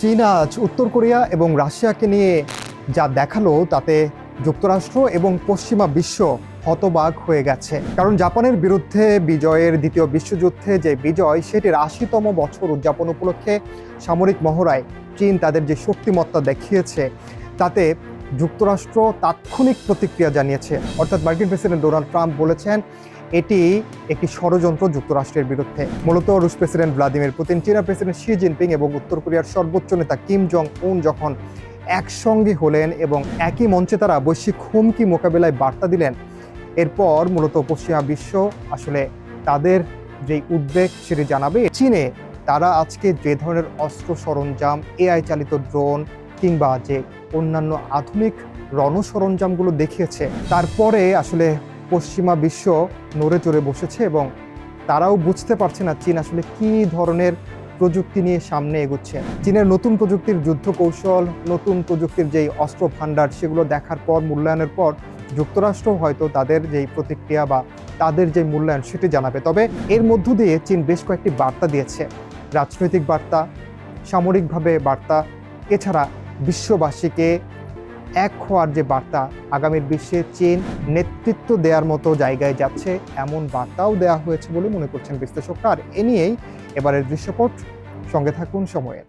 চীন আজ উত্তর কোরিয়া এবং রাশিয়াকে নিয়ে যা দেখালো তাতে যুক্তরাষ্ট্র এবং পশ্চিমা বিশ্ব হতবাক হয়ে গেছে। কারণ জাপানের বিরুদ্ধে বিজয়ের দ্বিতীয় বিশ্বযুদ্ধে যে বিজয় সেটির ৮০তম বছর উদযাপন উপলক্ষে সামরিক মহড়ায় চীন তাদের যে শক্তিমত্তা দেখিয়েছে তাতে যুক্তরাষ্ট্র তাৎক্ষণিক প্রতিক্রিয়া জানিয়েছে। অর্থাৎ মার্কিন প্রেসিডেন্ট ডোনাল্ড ট্রাম্প বলেছেন এটি একটি ষড়যন্ত্র যুক্তরাষ্ট্রের বিরুদ্ধে। মূলত রুশ প্রেসিডেন্ট ভ্লাদিমির পুতিন, চীনা প্রেসিডেন্ট শি জিনপিং এবং উত্তর কোরিয়ার সর্বোচ্চ নেতা কিম জং উন যখন একসঙ্গে হলেন এবং একই মঞ্চে তারা বৈশ্বিক হুমকি মোকাবেলায় বার্তা দিলেন, এরপর মূলত পশ্চিমা বিশ্ব আসলে তাদের যেই উদ্বেগ সেটি জানাবে। চীনে তারা আজকে যে ধরনের অস্ত্র সরঞ্জাম, এআই চালিত ড্রোন কিংবা যে অন্যান্য আধুনিক রণসরঞ্জামগুলো দেখিয়েছে, তারপরে আসলে পশ্চিমা বিশ্ব নড়ে চড়ে বসেছে এবং তারাও বুঝতে পারছে না চীন আসলে কী ধরনের প্রযুক্তি নিয়ে সামনে এগুচ্ছে। চীনের নতুন প্রযুক্তির যুদ্ধ কৌশল, নতুন প্রযুক্তির যেই অস্ত্র ভাণ্ডার সেগুলো দেখার পর, মূল্যায়নের পর যুক্তরাষ্ট্র হয়তো তাদের যেই প্রতিক্রিয়া বা তাদের যে মূল্যায়ন সেটি জানাবে। তবে এর মধ্য দিয়ে চীন বেশ কয়েকটি বার্তা দিয়েছে, রাজনৈতিক বার্তা, সামরিকভাবে বার্তা, এছাড়া বিশ্ববাসীকে এক হওয়ার যে বার্তা, আগামীর বিশ্বে চীন নেতৃত্ব দেওয়ার মতো জায়গায় যাচ্ছে এমন বার্তাও দেওয়া হয়েছে বলে মনে করছেন বিশ্লেষকরা। আর এ নিয়েই এবারের দৃশ্যপট। সঙ্গে থাকুন সময়ের।